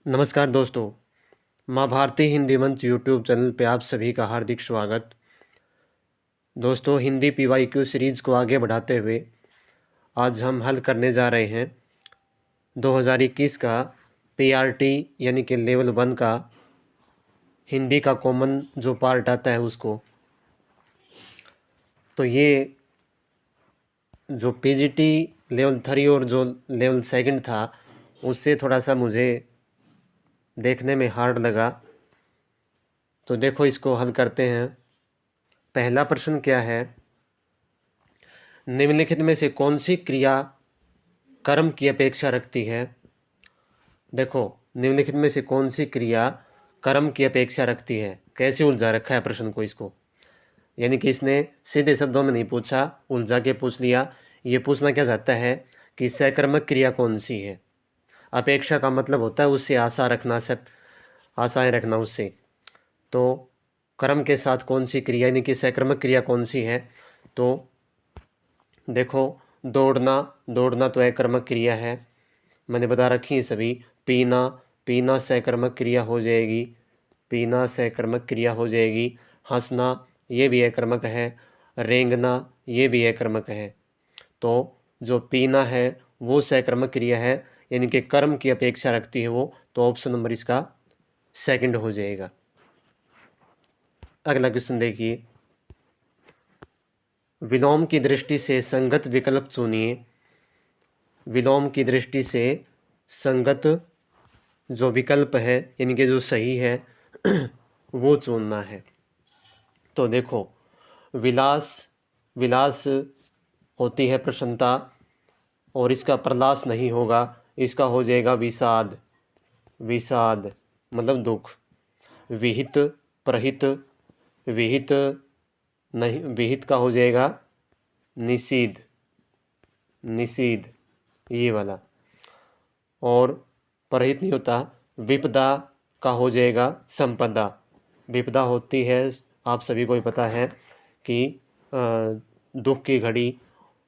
नमस्कार दोस्तों, माँ भारती हिंदी मंच यूट्यूब चैनल पे आप सभी का हार्दिक स्वागत। दोस्तों, हिंदी पीवाईक्यू सीरीज़ को आगे बढ़ाते हुए आज हम हल करने जा रहे हैं 2021 का पीआरटी यानी कि लेवल 1 का हिंदी का कॉमन जो पार्ट आता है उसको। तो ये जो पीजीटी लेवल 3 और जो लेवल 2 था उससे थोड़ा सा मुझे देखने में हार्ड लगा। तो देखो, इसको हल करते हैं। पहला प्रश्न क्या है, निम्नलिखित में से कौन सी क्रिया कर्म की अपेक्षा रखती है। देखो, निम्नलिखित में से कौन सी क्रिया कर्म की अपेक्षा रखती है। कैसे उलझा रखा है प्रश्न को इसको, यानी कि इसने सीधे शब्दों में नहीं पूछा, उलझा के पूछ लिया। ये पूछना क्या चाहता है कि सकर्मक क्रिया कौन सी है। अपेक्षा का मतलब होता है उससे आशा रखना, सब आशाएं रखना उससे। तो कर्म के साथ कौन सी क्रिया यानी कि सकर्मक क्रिया कौन सी है। तो देखो, दौड़ना, दौड़ना तो अकर्मक क्रिया है, मैंने बता रखी है सभी। पीना, पीना सकर्मक क्रिया हो जाएगी, पीना सकर्मक क्रिया हो जाएगी। हंसना ये भी अकर्मक है, रेंगना ये भी अकर्मक है। तो जो पीना है वो सकर्मक क्रिया है, यानी कि कर्म की अपेक्षा रखती है वो। तो ऑप्शन नंबर इसका सेकंड हो जाएगा। अगला क्वेश्चन देखिए, विलोम की दृष्टि से संगत विकल्प चुनिए। विलोम की दृष्टि से संगत जो विकल्प है यानी कि जो सही है वो चुनना है। तो देखो, विलास, विलास होती है प्रसन्नता, और इसका प्रलास नहीं होगा, इसका हो जाएगा विषाद। विषाद मतलब दुख। विहित, प्रहित, विहित नहीं, विहित का हो जाएगा निषीद, निषीद ये वाला। और परहित नहीं होता, विपदा का हो जाएगा संपदा। विपदा होती है, आप सभी को ही पता है कि दुख की घड़ी।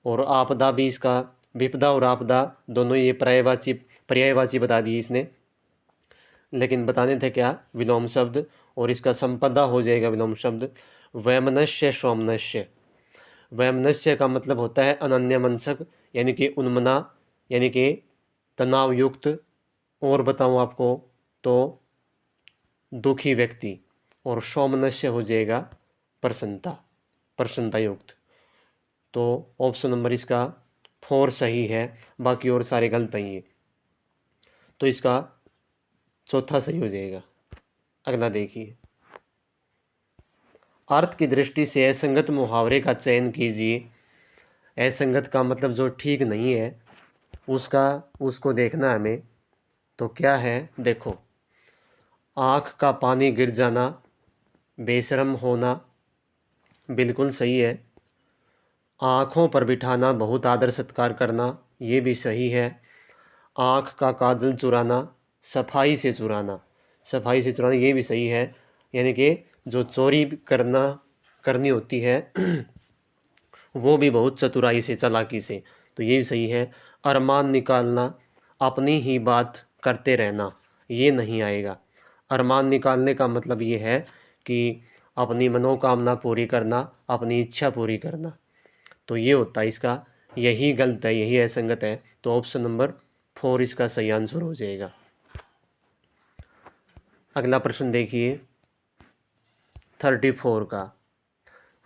और आपदा भी इसका, विपदा और आपदा दोनों ये पर्यायवाची, पर्यायवाची बता दी इसने, लेकिन बताने थे क्या विलोम शब्द। और इसका संपदा हो जाएगा विलोम शब्द वैमनस्य सोमनस्य। वैमनस्य का मतलब होता है अनन्यमनस्क, यानी कि उन्मना, यानी कि तनाव युक्त। और बताऊं आपको तो दुखी व्यक्ति। और सौमनस्य हो जाएगा प्रसन्नता, प्रसन्नता युक्त। तो ऑप्शन नंबर इसका 4 सही है, बाकी और सारे गलत हैं ये। तो इसका चौथा सही हो जाएगा। अगला देखिए, अर्थ की दृष्टि से असंगत मुहावरे का चयन कीजिए। असंगत का मतलब जो ठीक नहीं है उसका, उसको देखना है हमें। तो क्या है, देखो, आँख का पानी गिर जाना, बेशर्म होना, बिल्कुल सही है। आँखों पर बिठाना, बहुत आदर सत्कार करना, ये भी सही है। आँख का काजल चुराना, सफाई से चुराना, सफाई से चुराना ये भी सही है। यानी कि जो चोरी करना, करनी होती है वो भी बहुत चतुराई से, चालाकी से, तो ये भी सही है। अरमान निकालना, अपनी ही बात करते रहना, ये नहीं आएगा। अरमान निकालने का मतलब ये है कि अपनी मनोकामना पूरी करना, अपनी इच्छा पूरी करना। तो ये होता है इसका, यही गलत है, यही असंगत है। तो ऑप्शन नंबर 4 इसका सही आंसर हो जाएगा। अगला प्रश्न देखिए 34 का,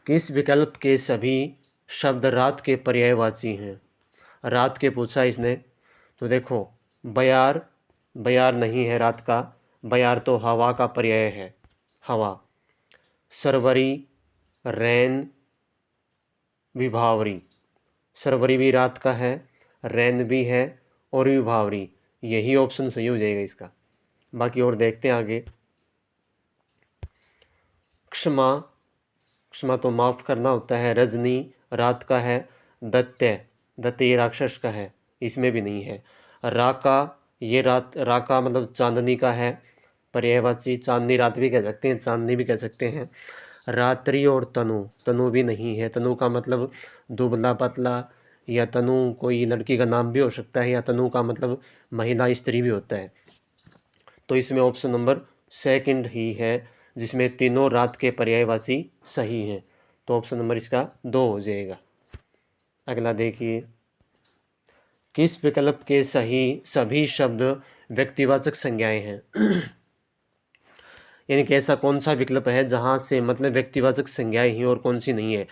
किस विकल्प के सभी शब्द रात के पर्यायवाची हैं। रात के पूछा इसने। तो देखो, बयार, बयार नहीं है रात का, बयार तो हवा का पर्याय है, हवा। सरवरी, रैन, विभावरी। सरवरी भी रात का है, रैन भी है, और विभावरी, यही ऑप्शन सही हो जाएगा इसका। बाकी और देखते हैं आगे। क्षमा, क्षमा तो माफ़ करना होता है, रजनी रात का है। दत्य, दत्य ये राक्षस का है, इसमें भी नहीं है। राका, ये रात, राका मतलब चांदनी का है, पर्यायवाची। चांदनी रात भी कह सकते हैं, चांदनी भी कह सकते हैं। रात्रि और तनु, तनु भी नहीं है। तनु का मतलब दुबला पतला, या तनु कोई लड़की का नाम भी हो सकता है, या तनु का मतलब महिला स्त्री भी होता है। तो इसमें ऑप्शन नंबर सेकंड ही है, जिसमें तीनों रात के पर्यायवाची सही हैं। तो ऑप्शन नंबर इसका 2 हो जाएगा। अगला देखिए, किस विकल्प के सही सभी शब्द व्यक्तिवाचक संज्ञाएं हैं? यानी कि ऐसा कौन सा विकल्प है जहाँ से मतलब व्यक्तिवाचक संज्ञाएं ही और कौन सी नहीं है?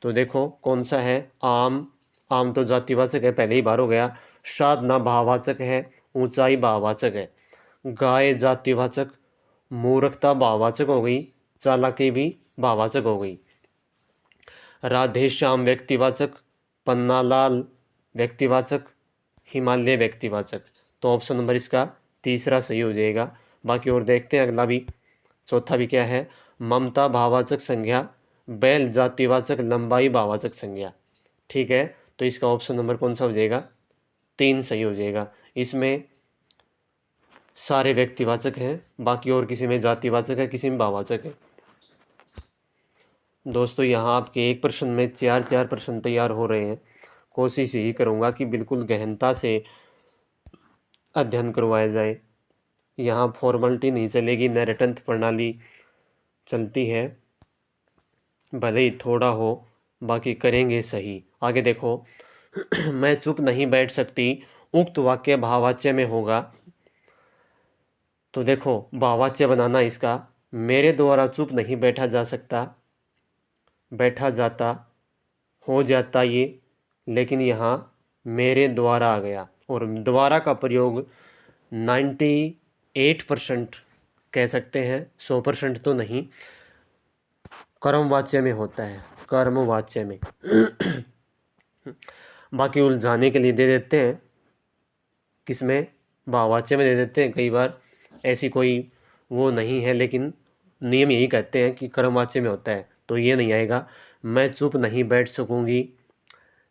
तो देखो कौन सा है। आम, आम तो जातिवाचक है, पहले ही बार हो गया। साधना भाववाचक है, ऊंचाई भाववाचक है। गाय जातिवाचक, मूर्खता भाववाचक हो गई, चालाकी भी भाववाचक हो गई। राधेश्याम व्यक्तिवाचक, पन्नालाल व्यक्तिवाचक, हिमालय व्यक्तिवाचक। तो ऑप्शन नंबर इसका तीसरा सही हो जाएगा। बाकी और देखते हैं अगला भी, चौथा भी क्या है। ममता भाववाचक संज्ञा, बैल जातिवाचक, लंबाई भाववाचक संज्ञा। ठीक है, तो इसका ऑप्शन नंबर कौन सा हो जाएगा? 3 सही हो जाएगा। इसमें सारे व्यक्तिवाचक हैं, बाकी और किसी में जातिवाचक है, किसी में भाववाचक है। दोस्तों यहाँ आपके एक प्रश्न में 4 प्रश्न तैयार हो रहे हैं। कोशिश यही करूँगा कि बिल्कुल गहनता से अध्ययन करवाया जाए। यहाँ फॉर्मेलिटी नहीं चलेगी, नैरेटंथ प्रणाली चलती है, भले ही थोड़ा हो, बाकी करेंगे सही। आगे देखो, मैं चुप नहीं बैठ सकती, उक्त वाक्य भाववाच्य में होगा। तो देखो भाववाच्य बनाना इसका, मेरे द्वारा चुप नहीं बैठा जा सकता, बैठा जाता, हो जाता ये, लेकिन यहाँ मेरे द्वारा आ गया। और द्वारा का प्रयोग 98% कह सकते हैं, 100% तो नहीं, कर्मवाच्य में होता है, कर्मवाच्य में। बाकी उलझाने के लिए दे देते हैं, किसमें? भाववाच्य में दे देते हैं। कई बार ऐसी कोई वो नहीं है, लेकिन नियम यही कहते हैं कि कर्मवाच्य में होता है, तो ये नहीं आएगा। मैं चुप नहीं बैठ सकूंगी,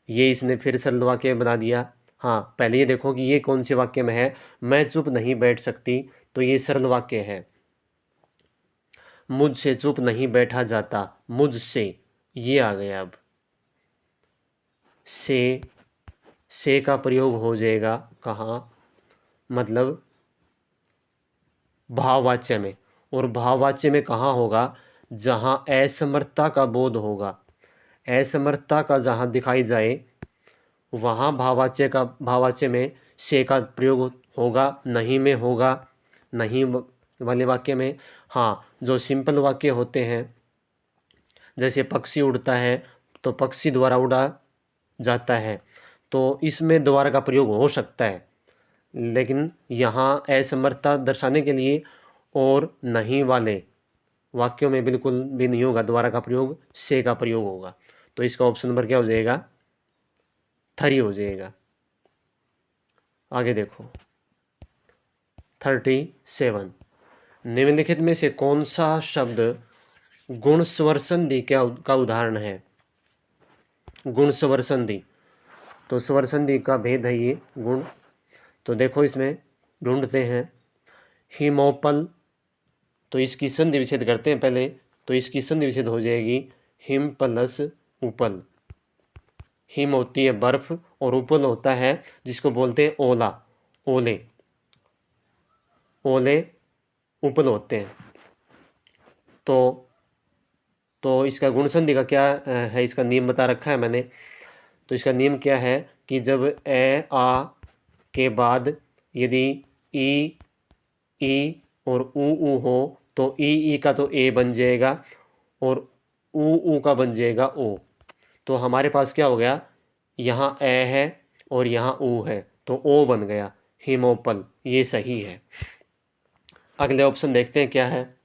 ये इसने फिर सरल वाक्य बना दिया। हाँ, पहले ये देखो कि ये कौन से वाक्य में है। मैं चुप नहीं बैठ सकती, तो ये सरल वाक्य है। मुझसे चुप नहीं बैठा जाता, मुझसे, ये आ गया। अब से का प्रयोग हो जाएगा कहाँ? मतलब भाववाच्य में। और भाववाच्य में कहाँ होगा? जहाँ असमर्थता का बोध होगा। असमर्थता का जहाँ दिखाई जाए, वहाँ भाववाच्य में से का प्रयोग होगा। नहीं में होगा, नहीं वाले वाक्य में। हाँ, जो सिंपल वाक्य होते हैं, जैसे पक्षी उड़ता है, तो पक्षी द्वारा उड़ा जाता है, तो इसमें द्वारा का प्रयोग हो सकता है। लेकिन यहाँ असमर्थता दर्शाने के लिए और नहीं वाले वाक्यों में बिल्कुल भी नहीं होगा द्वारा का प्रयोग, से का प्रयोग होगा। तो इसका ऑप्शन नंबर क्या हो जाएगा? 3 हो जाएगा। आगे देखो 37, निम्नलिखित में से कौन सा शब्द गुण स्वर संधि का उदाहरण है? गुण स्वर संधि, तो स्वर संधि का भेद है ये गुण। तो देखो इसमें ढूंढते हैं। हिमोपल, तो इसकी संधि विच्छेद करते हैं पहले। तो इसकी संधि विच्छेद हो जाएगी हिम प्लस उपल। हिम होती है बर्फ, और उपल होता है जिसको बोलते हैं ओला, ओले, ओले उपल होते हैं। तो इसका गुण संधि का क्या है, इसका नियम बता रखा है मैंने। तो इसका नियम क्या है कि जब ए आ के बाद यदि ई और ऊ हो, तो ई का तो ए बन जाएगा, और ऊ का बन जाएगा ओ। तो हमारे पास क्या हो गया? यहाँ ए है और यहाँ ऊ है, तो ओ बन गया, हिमोपल। ये सही है। अगले ऑप्शन देखते हैं क्या है।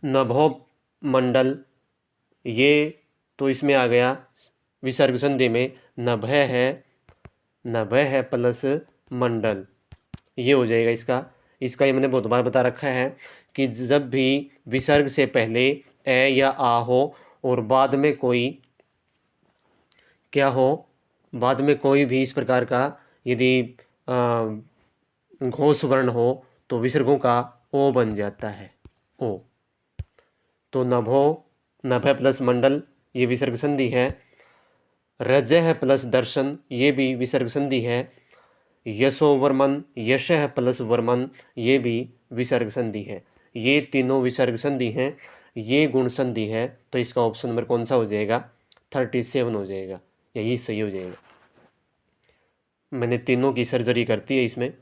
नभो मंडल, ये तो इसमें आ गया विसर्ग संधि में, नभः है प्लस मंडल, ये हो जाएगा इसका। ये मैंने बहुत बार बता रखा है कि जब भी विसर्ग से पहले ए या आ हो और बाद में कोई क्या हो, बाद में कोई भी इस प्रकार का यदि घोष वर्ण हो, तो विसर्गों का ओ बन जाता है, ओ। तो नभः प्लस मंडल, ये विसर्ग संधि है। रजह प्लस दर्शन, ये भी विसर्ग संधि है। यशोवर्मन, यशः प्लस वर्मन, ये भी विसर्ग संधि है। ये तीनों विसर्ग संधि हैं, ये गुण संधि है। तो इसका ऑप्शन नंबर कौन सा हो जाएगा? 37 हो जाएगा, यही सही हो जाएगा। मैंने तीनों की सर्जरी करती है इसमें,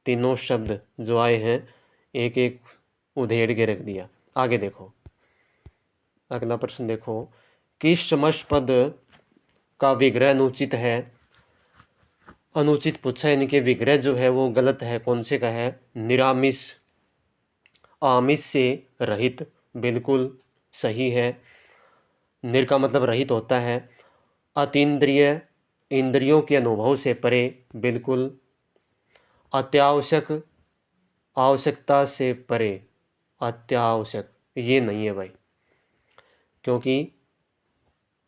तीनों शब्द जो आए हैं एक एक उधेड़ के रख दिया। आगे देखो, अगला प्रश्न देखो, किस समस्त पद का विग्रह अनुचित है? अनुचित पूछा है, यानी कि विग्रह जो है वो गलत है। कौन से का है? निरामिष, आमिष से रहित, बिल्कुल सही है। निर का मतलब रहित होता है। अतीन्द्रिय, इंद्रियों के अनुभव से परे, बिल्कुल। अत्यावश्यक, आवश्यकता से परे, अत्यावश्यक, ये नहीं है भाई, क्योंकि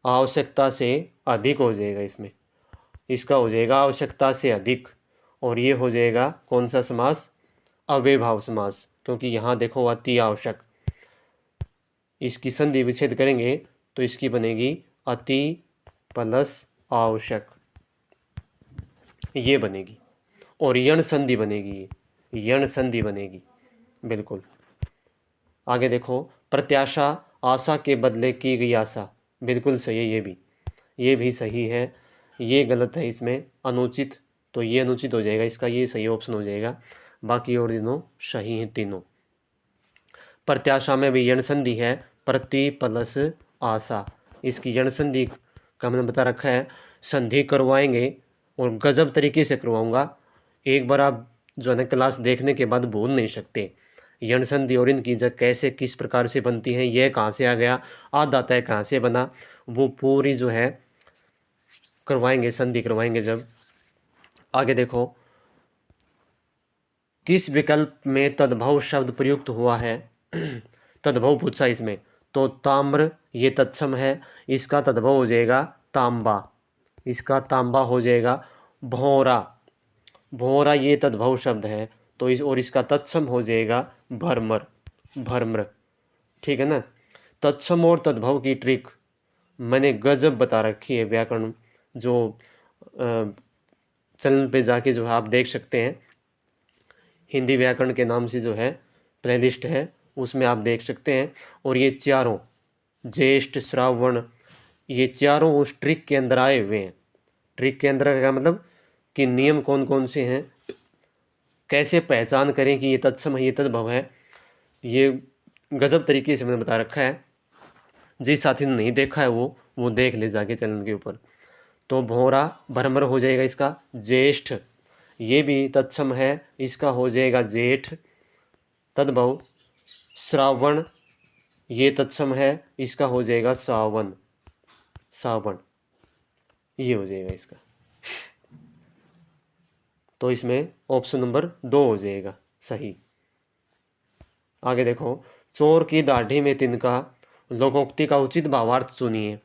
आवश्यकता से अधिक हो जाएगा इसमें। इसका हो जाएगा आवश्यकता से अधिक, और ये हो जाएगा कौन सा समास? अव्ययभाव समास, क्योंकि यहाँ देखो अति आवश्यक, इसकी संधि विच्छेद करेंगे तो इसकी बनेगी अति प्लस आवश्यक, ये बनेगी। और यण संधि बनेगी, यण संधि बनेगी, बिल्कुल। आगे देखो, प्रत्याशा, आशा के बदले की गई आशा, बिल्कुल सही है। ये भी सही है। ये गलत है इसमें, अनुचित, तो ये अनुचित हो जाएगा इसका, ये सही ऑप्शन हो जाएगा। बाकी और तीनों सही हैं तीनों। प्रत्याशा में भी यण संधि है, प्रति प्लस आशा, इसकी यण संधि का मैंने बता रखा है। संधि करवाएंगे और गजब तरीके से करवाऊंगा, एक बार आप जो है ना क्लास देखने के बाद भूल नहीं सकते। यण संधि और इनकी जगह कैसे किस प्रकार से बनती है, यह कहाँ से आ गया, आधा तय कहाँ से बना, वो पूरी जो है करवाएंगे, संधि करवाएंगे जब। आगे देखो, किस विकल्प में तद्भव शब्द प्रयुक्त हुआ है? तद्भव पूछा इसमें, तो ताम्र ये तत्सम है, इसका तद्भव हो जाएगा तांबा, इसका तांबा हो जाएगा। भौरा, भौरा ये तद्भव शब्द है, तो इसका तत्सम हो जाएगा भरमर, भरमर, ठीक है ना। तत्सम और तद्भव की ट्रिक मैंने गजब बता रखी है, व्याकरण जो चैनल पे जाके जो है आप देख सकते हैं, हिंदी व्याकरण के नाम से जो है प्लेलिस्ट है, उसमें आप देख सकते हैं। और ये चारों, ज्येष्ठ, श्रावण, ये चारों उस ट्रिक के अंदर आए हुए हैं। ट्रिक के अंदर का मतलब कि नियम कौन कौन से हैं, कैसे पहचान करें कि ये तत्सम है, ये तद्भव है, ये गजब तरीके से मैंने बता रखा है। जिस साथी ने नहीं देखा है वो देख ले जाके चैनल के ऊपर। तो भौरा भरमर हो जाएगा इसका। ज्येष्ठ ये भी तत्सम है, इसका हो जाएगा जेठ, तद्भव। श्रावण ये तत्सम है, इसका हो जाएगा सावन, सावन, ये हो जाएगा इसका। तो इसमें ऑप्शन नंबर 2 हो जाएगा सही। आगे देखो, चोर की दाढ़ी में तिनका, लोकोक्ति का उचित भावार्थ सुनिए।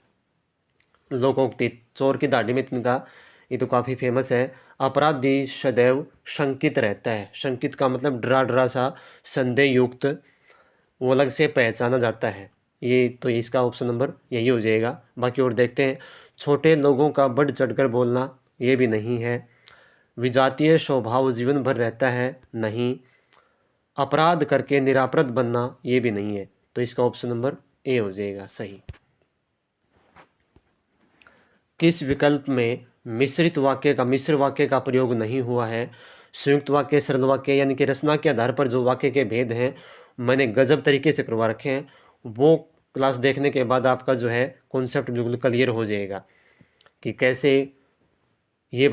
लोकोक्ति, चोर की दाढ़ी में तिनका, ये तो काफ़ी फेमस है। अपराधी सदैव शंकित रहता है, शंकित का मतलब डरा डरा सा, संदेह युक्त, वो अलग से पहचाना जाता है। ये तो इसका ऑप्शन नंबर यही हो जाएगा। बाकी और देखते हैं, छोटे लोगों का बढ़ चढ़कर बोलना, ये भी नहीं है। विजातीय स्वभाव जीवन भर रहता है, नहीं। अपराध करके निरापराध बनना, ये भी नहीं है। तो इसका ऑप्शन नंबर ए हो जाएगा सही। किस विकल्प में मिश्रित वाक्य का, मिश्र वाक्य का प्रयोग नहीं हुआ है? संयुक्त वाक्य, सरल वाक्य, यानी कि रचना के आधार पर जो वाक्य के भेद हैं मैंने गजब तरीके से करवा रखे हैं। वो क्लास देखने के बाद आपका जो है कॉन्सेप्ट बिल्कुल क्लियर हो जाएगा कि कैसे ये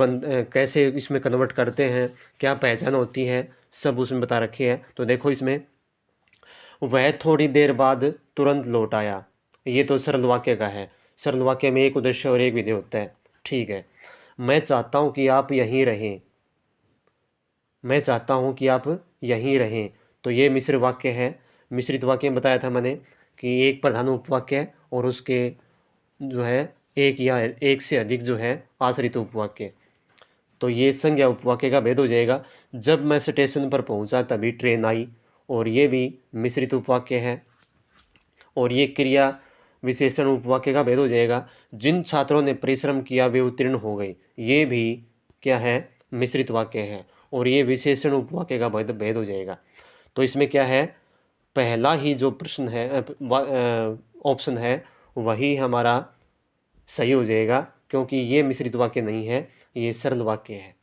कैसे इसमें कन्वर्ट करते हैं, क्या पहचान होती है, सब उसमें बता रखी है। तो देखो इसमें, वह थोड़ी देर बाद तुरंत लौट आया, ये तो सरल वाक्य का है। सरल वाक्य में एक उद्देश्य और एक विधेय होता है, ठीक है। मैं चाहता हूँ कि आप यहीं रहें, मैं चाहता हूँ कि आप यहीं रहें, तो ये मिश्र वाक्य है। मिश्रित वाक्य में बताया था मैंने कि एक प्रधान उपवाक्य है और उसके जो है एक या एक से अधिक जो है आश्रित उपवाक्य। तो ये संज्ञा उपवाक्य का भेद हो जाएगा। जब मैं स्टेशन पर पहुंचा तभी ट्रेन आई, और ये भी मिश्रित उपवाक्य है। और ये क्रिया विशेषण उपवाक्य का भेद हो जाएगा। जिन छात्रों ने परिश्रम किया वे उत्तीर्ण हो गए, ये भी क्या है, मिश्रित वाक्य है और ये विशेषण उपवाक्य का भेद हो जाएगा। तो इसमें क्या है, पहला ही जो प्रश्न है ऑप्शन है वही हमारा सही हो जाएगा, क्योंकि ये मिश्रित वाक्य नहीं है, ये सरल वाक्य है।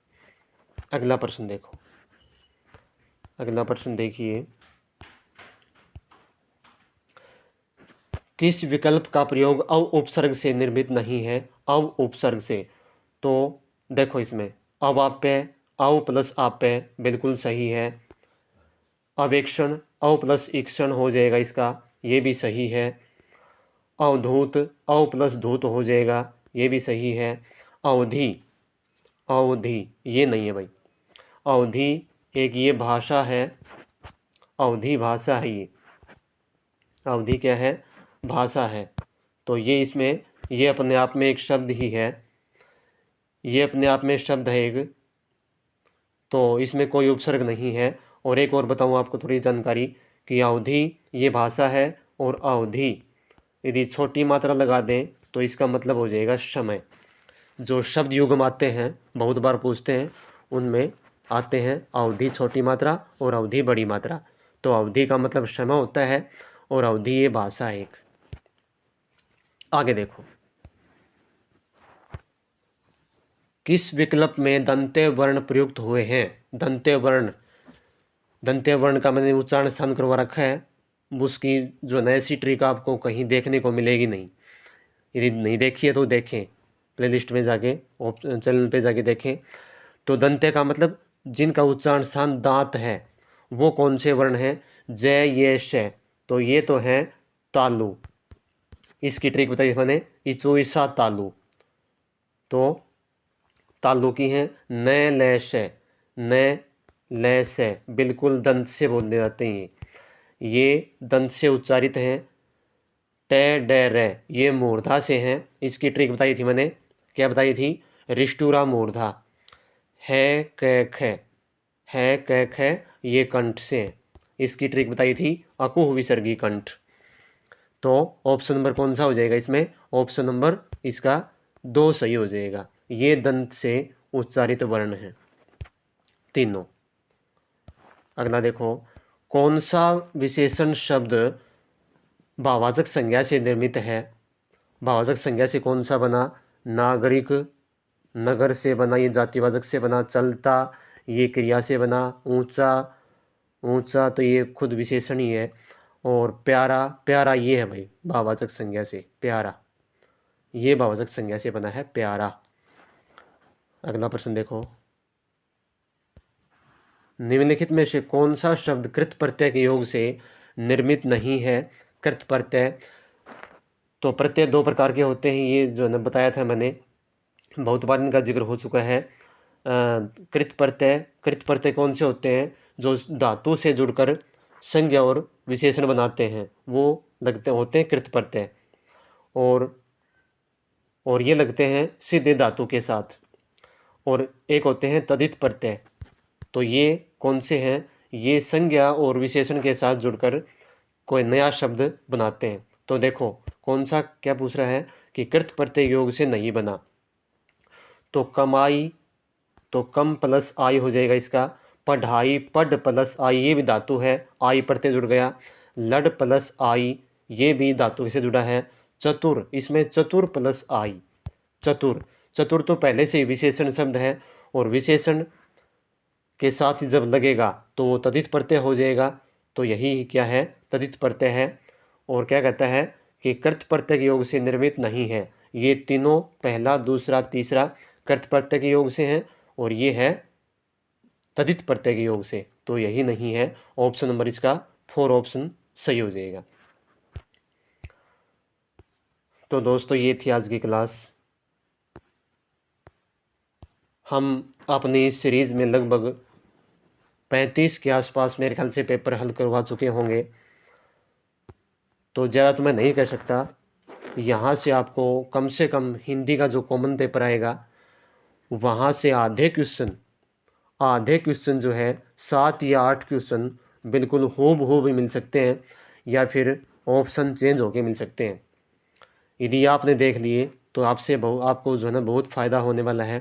अगला प्रश्न देखो, अगला प्रश्न देखिए, किस विकल्प का प्रयोग अव उपसर्ग से निर्मित नहीं है? अव उपसर्ग से, तो देखो इसमें अवाप्य, अव प्लस आप्य बिल्कुल सही है। अवेक्षण, अव प्लस ईक्षण हो जाएगा इसका, ये भी सही है। अवधूत, अव प्लस धूत हो जाएगा, ये भी सही है। अवधि, अवधि ये नहीं है भाई, अवधि एक ये भाषा है, अवधि भाषा है, ये अवधि क्या है, भाषा है। तो ये इसमें ये अपने आप में एक शब्द ही है, ये अपने आप में शब्द है एक, तो इसमें कोई उपसर्ग नहीं है। और एक और बताऊँ आपको थोड़ी जानकारी कि अवधि ये भाषा है और अवधि यदि छोटी मात्रा लगा दें तो इसका मतलब हो जाएगा समय। जो शब्द युग्म आते हैं बहुत बार पूछते हैं, उनमें आते हैं अवधि छोटी मात्रा और अवधि बड़ी मात्रा। तो अवधि का मतलब समय होता है और अवधि ये भाषा है एक। आगे देखो, किस विकल्प में दंत्य वर्ण प्रयुक्त हुए हैं? दंत्य वर्ण, दंत्य वर्ण का मैंने उच्चारण स्थान करवा रखा है, उसकी जो नैसी ट्रिक आपको कहीं देखने को मिलेगी नहीं। यदि नहीं देखी है तो देखें, प्लेलिस्ट में जाके चैनल पे जाके देखें। तो दंत्य का मतलब जिनका उच्चारण स्थान दांत है, वो कौन से वर्ण हैं? जय, ये, श। तो ये तो है तालु। इसकी ट्रिक बताई मैंने, इचोईसा तालु। तो तालु की है न, ल, श, न, ल, स, बिल्कुल दंत से बोलने जाते हैं ये दंत से उच्चारित हैं। ट, ड, र ये मूर्धा से हैं। इसकी ट्रिक बताई थी मैंने, क्या बताई थी? रिष्टुरा मूर्धा। है, क, ख, है, क, ख ये कंठ से है। इसकी ट्रिक बताई थी अकुह विसर्गी कंठ। तो ऑप्शन नंबर कौन सा हो जाएगा इसमें? ऑप्शन नंबर इसका 2 सही हो जाएगा। ये दंत से उच्चारित वर्ण है तीनों। अगला देखो, कौन सा विशेषण शब्द भाववाचक संज्ञा से निर्मित है? भाववाचक संज्ञा से कौन सा बना? नागरिक, नगर से बना, ये जातिवाचक से बना। चलता, ये क्रिया से बना। ऊंचा, ऊंचा तो ये खुद विशेषण ही है। और प्यारा, प्यारा ये है भाई भाववाचक संज्ञा से, प्यारा ये भाववाचक संज्ञा से बना है प्यारा। अगला प्रश्न देखो, निम्नलिखित में से कौन सा शब्द कृत प्रत्यय के योग से निर्मित नहीं है? कृत प्रत्यय, तो प्रत्यय 2 प्रकार के होते हैं, ये जो है बताया था मैंने, बहुत बार इनका जिक्र हो चुका है। कृत प्रत्यय, कृत प्रत्यय कौन से होते हैं? जो धातु से जुड़कर संज्ञा और विशेषण बनाते हैं, वो लगते होते हैं कृत प्रत्यय। और ये लगते हैं सीधे धातु के साथ। और एक होते हैं तदित प्रत्यय, तो ये कौन से हैं? ये संज्ञा और विशेषण के साथ जुड़कर कोई नया शब्द बनाते हैं। तो देखो कौन सा, क्या पूछ रहा है कि कृत प्रत्यय योग से नहीं बना। तो कमाई, तो कम प्लस आई हो जाएगा इसका। पढ़ाई, पढ़ प्लस आई ये भी धातु है, आई प्रत्यय जुड़ गया। लड़ प्लस आई ये भी धातु से जुड़ा है। चतुर, इसमें चतुर प्लस आई, चतुर, चतुर तो पहले से ही विशेषण शब्द है और विशेषण के साथ ही जब लगेगा तो वो तदित प्रत्यय हो जाएगा। तो यही क्या है? तदित प्रत्यय है। और क्या कहता है कि कृत प्रत्यय के योग से निर्मित नहीं है। ये तीनों पहला, दूसरा, तीसरा कृत प्रत्यय के योग से हैं और ये है तदित प्रत्यय के योग से, तो यही नहीं है। ऑप्शन नंबर इसका 4 ऑप्शन सही हो जाएगा। तो दोस्तों ये थी आज की क्लास। हम अपनी इस सीरीज़ में लगभग 35 के आसपास मेरे ख्याल से पेपर हल करवा चुके होंगे, तो ज़्यादा तो मैं नहीं कह सकता। यहाँ से आपको कम से कम हिंदी का जो कॉमन पेपर आएगा वहाँ से आधे क्वेश्चन जो है 7 या 8 क्वेश्चन बिल्कुल हूबहू भी मिल सकते हैं या फिर ऑप्शन चेंज होके मिल सकते हैं। यदि आपने देख लिए तो आपको जो है ना बहुत फ़ायदा होने वाला है।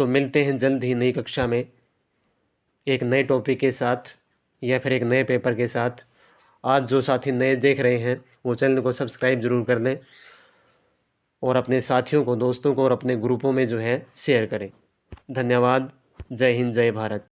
तो मिलते हैं जल्द ही नई कक्षा में एक नए टॉपिक के साथ या फिर एक नए पेपर के साथ। आज जो साथी नए देख रहे हैं वो चैनल को सब्सक्राइब ज़रूर कर लें और अपने साथियों को, दोस्तों को और अपने ग्रुपों में जो है शेयर करें। धन्यवाद। जय हिंद, जय भारत।